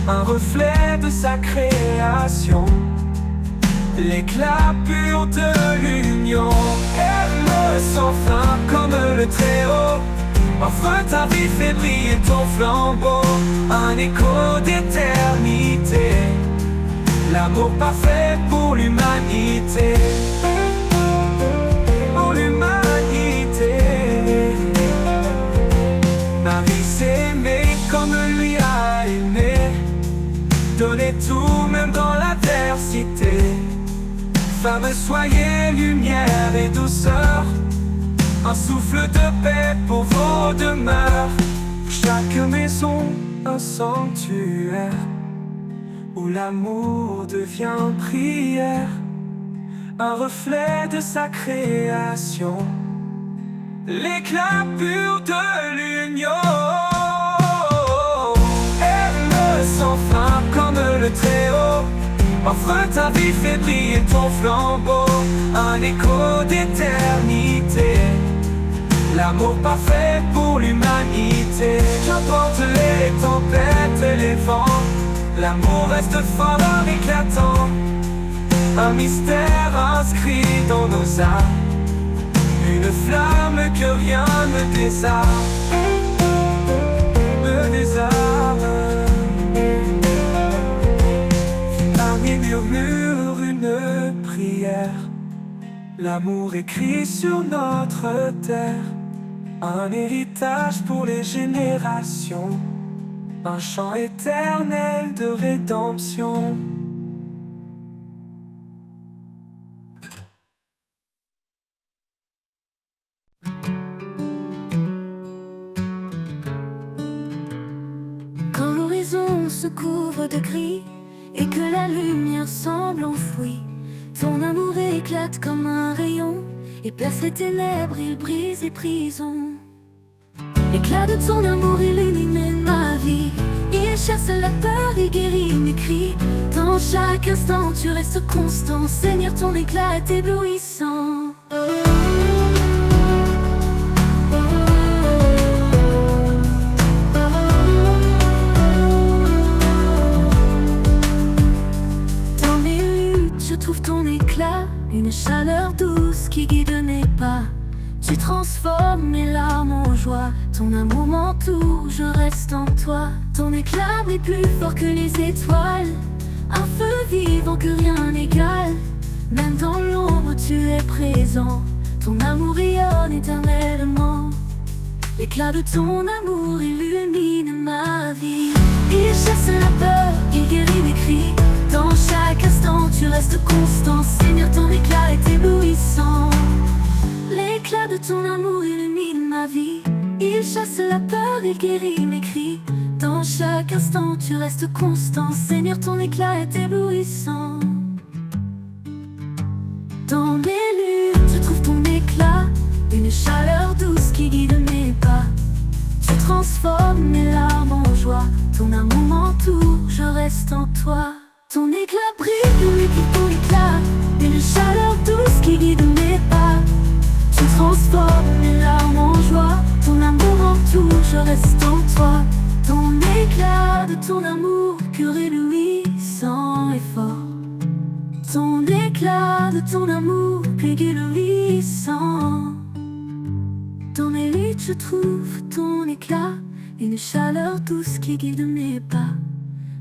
un reflet de sa création, l'éclat pur de l'union. Aime sans fin comme le Très-Haut, offre ta vie, fais briller ton flambeau. Un écho d'éternité, l'amour parfait pour l'humanité. Pour l'humanité. Marie s'aimait comme lui a aimé, donner tout même dans l'adversité. Femmes, soyez lumière et douceur, un souffle de paix pour vos demeures. Chaque maison un sanctuaire, où l'amour devient prière, un reflet de sa création, l'éclat pur de l'union. Aime sans fin comme le Très-Haut, offre ta vie, fais briller ton flambeau. Un écho d'éternité, l'amour parfait pour l'humanité. Qu'importe les tempêtes et les vents, l'amour reste fort éclatant. Un mystère inscrit dans nos âmes, une flamme que rien ne désarme. Me désarme. Marie murmure une prière, l'amour écrit sur notre terre. Un héritage pour les générations, un chant éternel de rédemption. se couvre de gris et que la lumière semble enfouie, ton amour éclate comme un rayon et perce les ténèbres, il brise les prisons. L'éclat de ton amour illumine ma vie, il chasse la peur et guérit mes cris. Dans chaque instant tu restes constant, Seigneur, ton éclat est éblouissant. Dans mes luttes je trouve ton éclat, une chaleur douce qui guide mes pas. Tu transformes mes larmes en joie, ton amour m'entoure, je reste en toi. Ton éclat brille plus fort que les étoiles, un feu vivant que rien n'égale. Même dans l'ombre tu es présent, ton amour rayonne éternellement. L'éclat de ton amour illumine ma vie, il chasse la peur, il guérit mes cris. Dans chaque instant tu restes constant, Seigneur, ton éclat est éblouissant. L'éclat de ton amour illumine ma vie, il chasse la peur, il guérit mes cris. Dans chaque instant tu restes constant, Seigneur, ton éclat est éblouissant. Dans mes luttes je trouve ton éclat, une chaleur douce qui guide mes pas. Tu transformes mes larmes en joie, ton amour m'entoure, je reste en toi. Ton éclat brille, glorifie ton éclat, une chaleur douce qui guide mes pas. Tu transformes mes larmes en joie, ton amour m'entoure, je reste en toi. Ton éclat de ton amour pur et éblouissant et fort. Ton éclat de ton amour pur et éblouissant. Dans mes luttes je trouve ton éclat, une chaleur douce qui guide mes pas.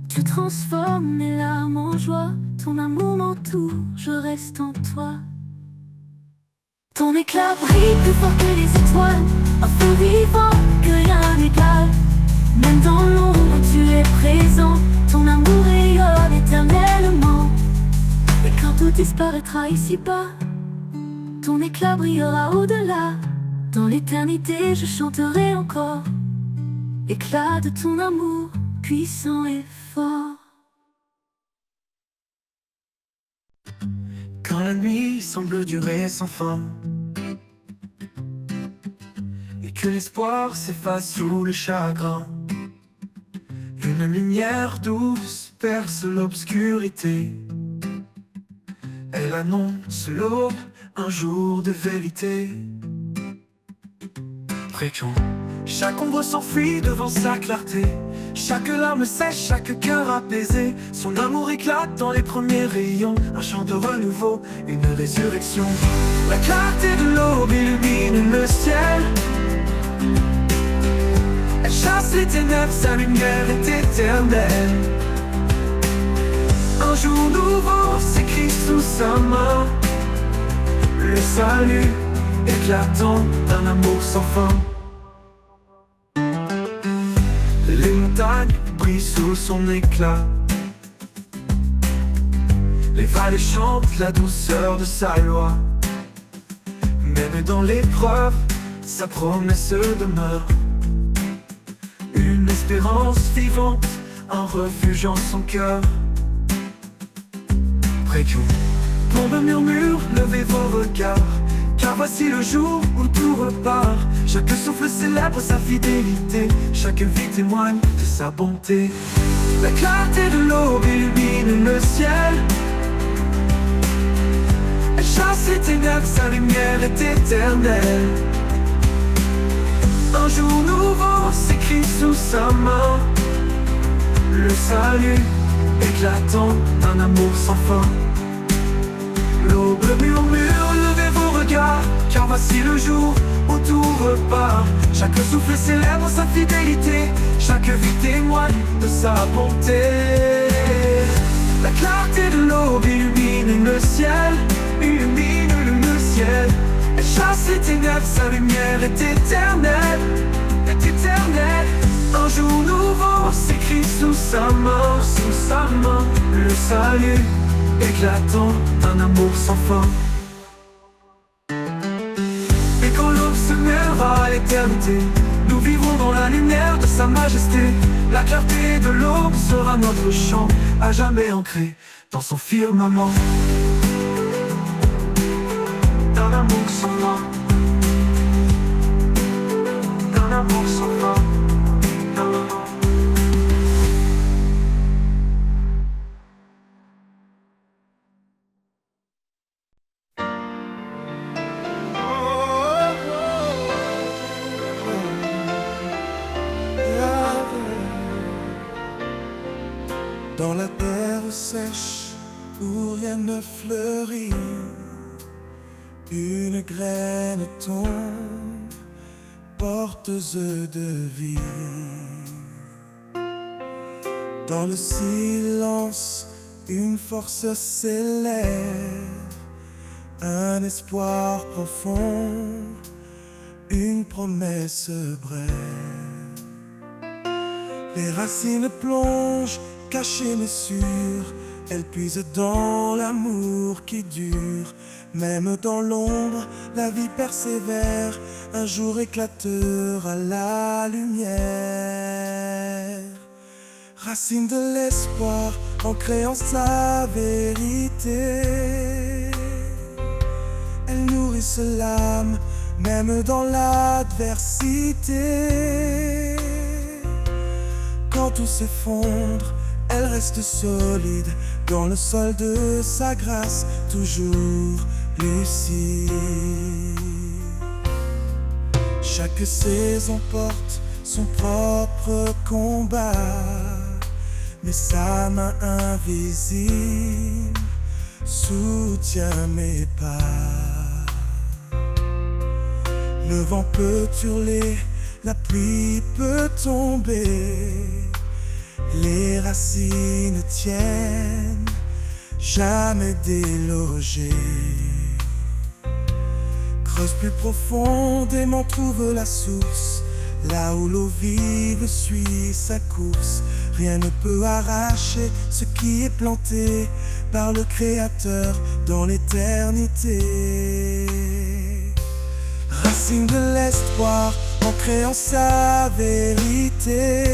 Tu transformes mes larmes en joie, ton amour m'entoure, je reste en toi. Ton éclat brille plus fort que les étoiles, un feu vivant que rien n'égale. Même dans l'ombre tu es présent, ton amour rayonne éternellement. Et quand tout disparaîtra ici-bas, ton éclat brillera au-delà. Dans l'éternité je chanterai encore, éclat de ton amour puissant et fort. Quand la nuit semble durer sans fin et que l'espoir s'efface sous le chagrin, une lumière douce perce l'obscurité. Elle annonce l'aube, un jour de vérité. Précieux. Chaque ombre s'enfuit devant sa clarté, chaque larme sèche, chaque cœur apaisé. Son amour éclate dans les premiers rayons, un chant de renouveau, une résurrection. La clarté de l'aube illumine le ciel, elle chasse les ténèbres, sa lumière est éternelle. Un jour nouveau s'écrit sous sa main, le salut éclatant d'un amour sans fin. Les montagnes brillent sous son éclat, les vallées chantent la douceur de sa loi. Même dans l'épreuve, sa promesse demeure, une espérance vivante, un refuge en son cœur. Précieux. Tombe murmure, levez vos regards, car voici le jour où tout repart. Chaque souffle célèbre sa fidélité, chaque vie témoigne de sa bonté. La clarté de l'aube illumine le ciel, elle chasse les ténèbres, sa lumière est éternelle. Un jour nouveau s'écrit sous sa main, le salut éclatant d'un amour sans fin. L'aube murmure, levez vos regards, car voici le jour où tout repart. Chaque souffle célèbre sa fidélité, chaque vie témoigne de sa bonté. La clarté de l'aube illumine le ciel, illumine le ciel. Elle chasse les ténèbres, sa lumière est éternelle, est éternelle. Un jour nouveau s'écrit sous sa main, le salut éclatant d'un amour sans fin. Et quand l'aube se mêlera à l'éternité, nous vivrons dans la lumière de sa majesté. La clarté de l'aube sera notre chant, à jamais ancré dans son firmament. D'un amour sans fin, d'un amour sans fin, d'un amour. Dans la terre sèche où rien ne fleurit, une graine tombe, porteuse de vie. Dans le silence, une force s'élève, un espoir profond, une promesse brève. Les racines plongent, cachées mais sûres, elles puisent dans l'amour qui dure. Même dans l'ombre, la vie persévère, un jour éclatera la lumière. Racine de l'espoir, ancrée en sa vérité, elles nourrissent l'âme, même dans l'adversité. Quand tout s'effondre, elle reste solide dans le sol de sa grâce, toujours lucide. Chaque saison porte son propre combat, mais sa main invisible soutient mes pas. Le vent peut hurler, la pluie peut tomber, les racines tiennent, jamais délogées. Creuse plus profondément, trouve la source, là où l'eau vive suit sa course. Rien ne peut arracher ce qui est planté par le Créateur dans l'éternité. Racine de l'espoir, ancrée en sa vérité,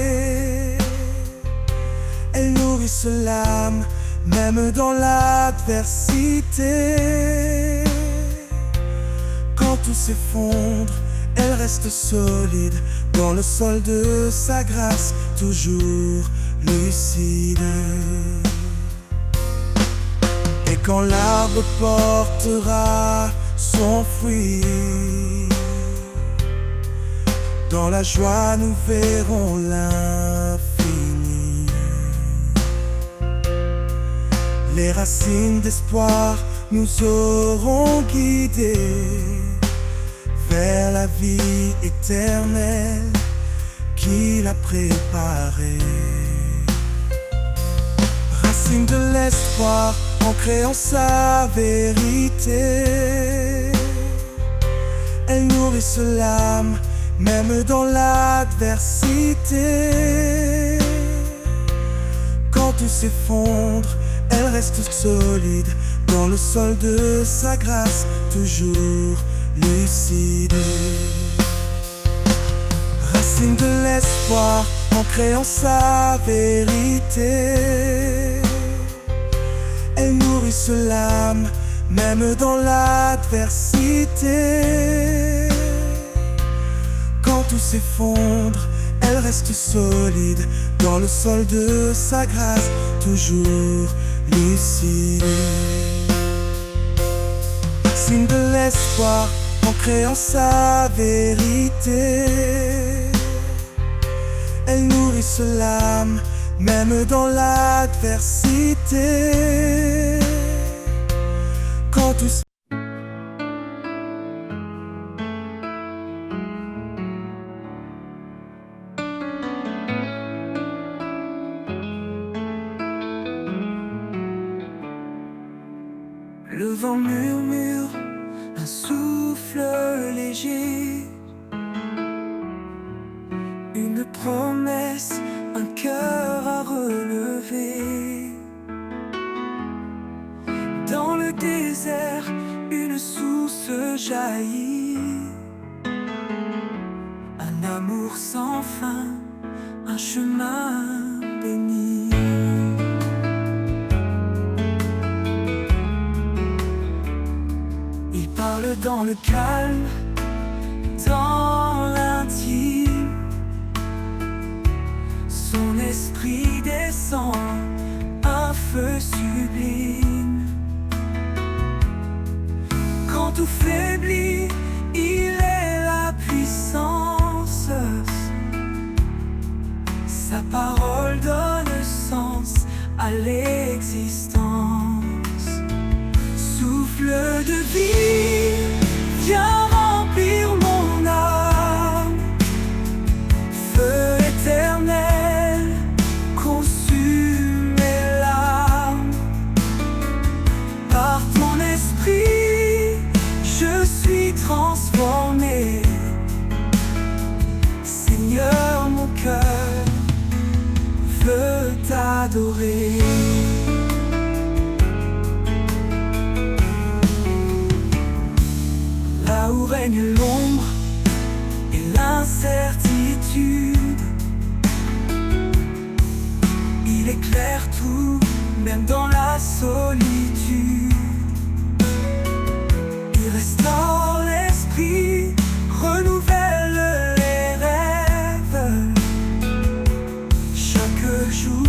elles nourrissent l'âme, même dans l'adversité. Quand tout s'effondre, elle reste solide dans le sol de sa grâce, toujours lucide. Et quand l'arbre portera son fruit, dans la joie nous verrons l'infini. Les racines d'espoir nous auront guidés vers la vie éternelle qu'il a préparée. Racines de l'espoir, ancrées en sa vérité, elles nourrissent l'âme, même dans l'adversité. Quand tout s'effondre, elle reste solide dans le sol de sa grâce, toujours lucide. Racine de l'espoir, ancrée en sa vérité, elles nourrissent l'âme, même dans l'adversité. Quand tout s'effondre, elle reste solide dans le sol de sa grâce, toujours lucide. Racine de l'espoir, ancrée en sa vérité, elles nourrissent l'âme, même dans l'adversité. Quand tout Le vent murmure, un souffle léger, une promesse, un cœur à relever. Dans le désert, une source jaillit, un amour sans fin, un chemin béni. Il parle dans le calme, dans l'intime. Son esprit descend, un feu sublime. Quand tout faiblit, il est la puissance. Sa parole donne sens à l'existence. Souffle de vie, viens remplir mon âme. Feu éternel, consume mes larmes. Par ton esprit, je suis transformé. Seigneur, mon cœur veut t'adorer. Là où règne l'ombre et l'incertitude, il éclaire tout, même dans la solitude. Il restaure l'esprit, renouvelle les rêves. Chaque jour,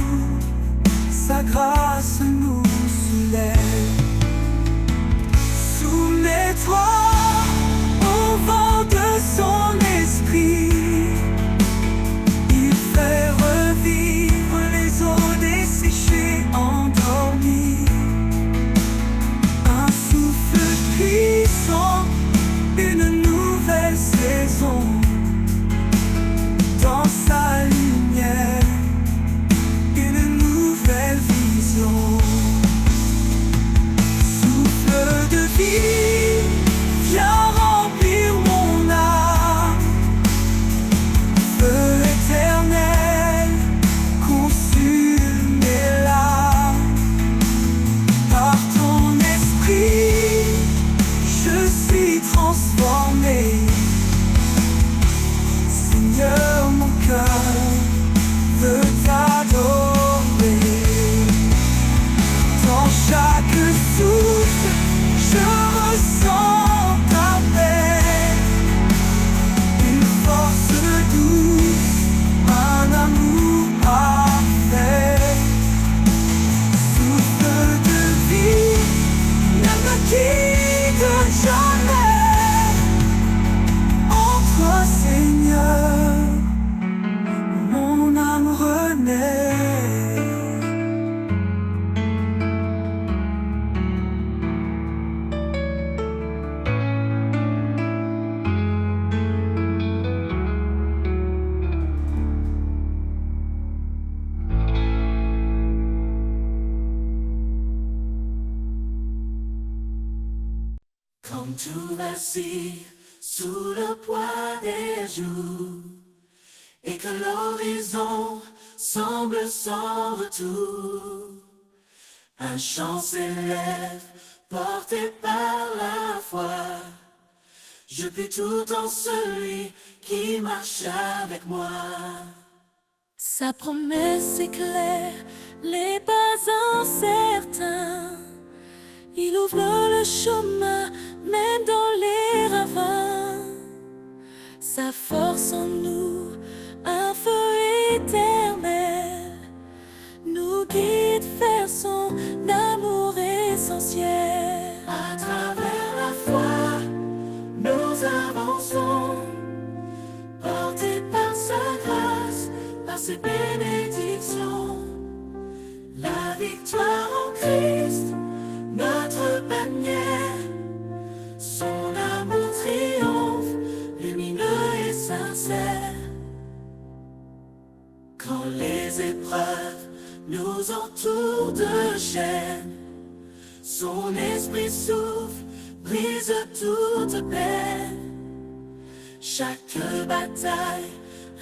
sa grâce nous soulève. Soumets-toi au vent de son esprit. Il fait revivre les eaux desséchées, endormies. Un souffle puissant, une nouvelle saison. Dans sa lumière, une nouvelle vision. Souffle de vie, viens remplir mon âme. Feu éternel, consume mes larmes. Par ton esprit, je suis transformé. Seigneur, mon cœur veut t'adorer. Dans chaque souffle, je ressens ta paix. Une force douce, un amour parfait. Souffle de vie, ne me quitte jamais. En toi, Seigneur, mon âme renaît. Comme tout vacille sous le poids des jours, et que l'horizon semble sans retour, un chant s'élève porté par la foi. Je peux tout en celui qui marche avec moi. Sa promesse éclaire les pas incertains. Il ouvre le chemin, même dans les ravins. Sa force en nous, un feu éternel, nous guide vers son amour essentiel. À travers la foi, nous avançons, portés par sa grâce, par ses bénédictions. La victoire en Christ, notre bannière, son amour triomphe, lumineux et sincère. Quand les épreuves nous entourent de chaînes, son esprit souffle, brise toute peine. Chaque bataille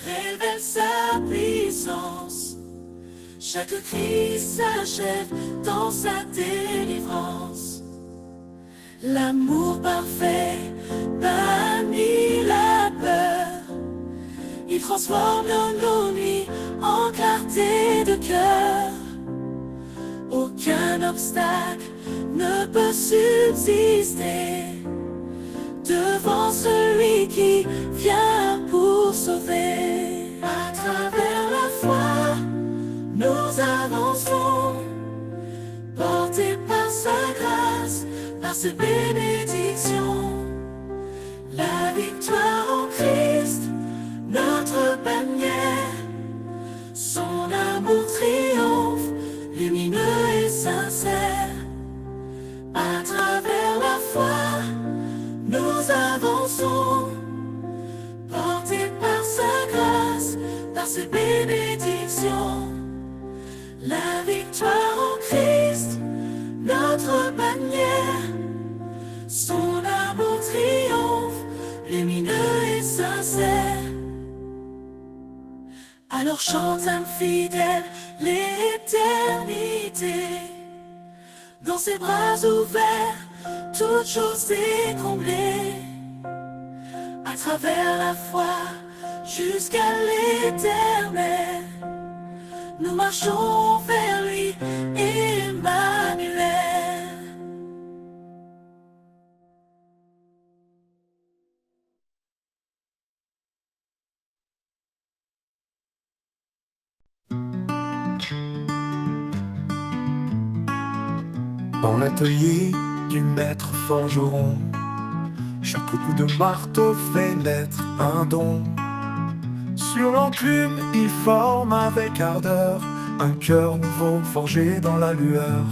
révèle sa puissance. Chaque cri s'achève dans sa délivrance. L'amour parfait bannit la peur. transforme nos nuits en clarté de cœur. Aucun obstacle ne peut subsister devant celui qui vient pour sauver. À travers la foi, nous avançons, portés par sa grâce, par ses bénédictions. La victoire en Christ, notre bannière, son amour triomphe, lumineux et sincère. À travers la foi, nous avançons, portés par sa grâce, par ses bénédictions. La victoire en Christ, notre bannière, son amour triomphe, lumineux et sincère. Alors chante âme fidèle l'éternité. Dans ses bras ouverts, toute chose est comblée. À travers la foi, jusqu'à l'éternel, nous marchons vers lui, Emmanuel. Dans l'atelier du maître forgeron, chaque coup de marteau fait naître un don. Sur l'enclume, il forme avec ardeur un cœur nouveau forgé dans la lueur.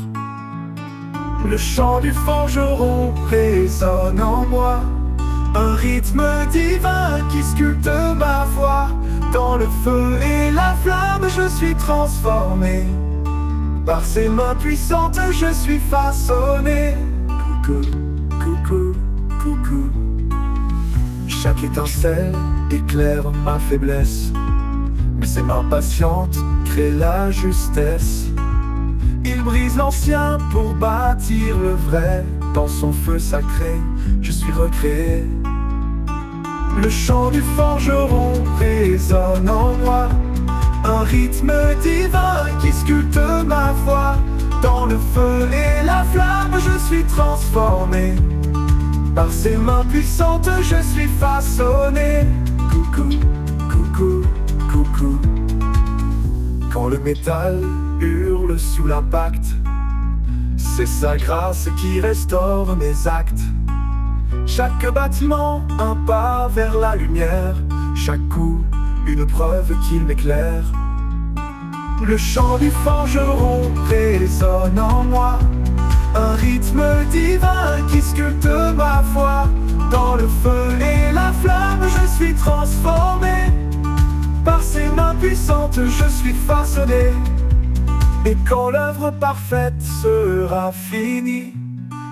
Le chant du forgeron résonne en moi, un rythme divin qui sculpte ma voix. Dans le feu et la flamme, je suis transformé. Par ses mains puissantes, je suis façonné. Coucou, coucou, coucou. Chaque étincelle éclaire ma faiblesse, mais ses mains patientes créent la justesse. Il brise l'ancien pour bâtir le vrai. Dans son feu sacré, je suis recréé. Le chant du forgeron résonne en moi, un rythme divin qui sculpte ma foi. Dans le feu et la flamme, je suis transformé. Par ses mains puissantes, je suis façonné. Coucou, coucou, coucou. Quand le métal hurle sous l'impact, c'est sa grâce qui restaure mes actes. Chaque battement, un pas vers la lumière. Chaque coup, une preuve qu'il m'éclaire. Le chant du forgeron résonne en moi, un rythme divin qui sculpte ma foi. Dans le feu et la flamme, je suis transformé. Par ses mains puissantes, je suis façonné. Et quand l'œuvre parfaite sera finie,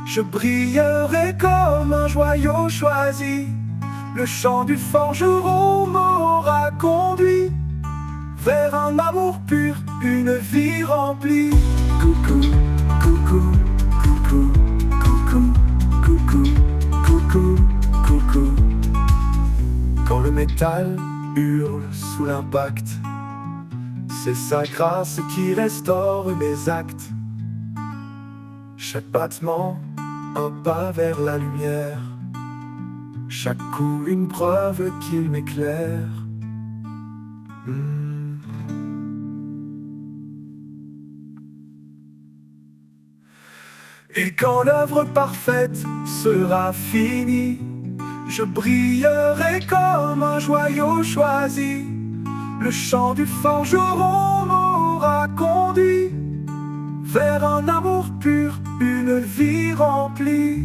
je brillerai comme un joyau choisi. Le chant du forgeron m'aura conduit vers un amour pur, une vie remplie. Coucou, coucou, coucou, coucou, coucou, coucou, coucou. Quand le métal hurle sous l'impact, c'est sa grâce qui restaure mes actes. Chaque battement, un pas vers la lumière. Chaque coup, une preuve qu'il m'éclaire. Et quand l'œuvre parfaite sera finie, je brillerai comme un joyau choisi. Le chant du forgeron m'aura conduit vers un amour pur, une vie remplie.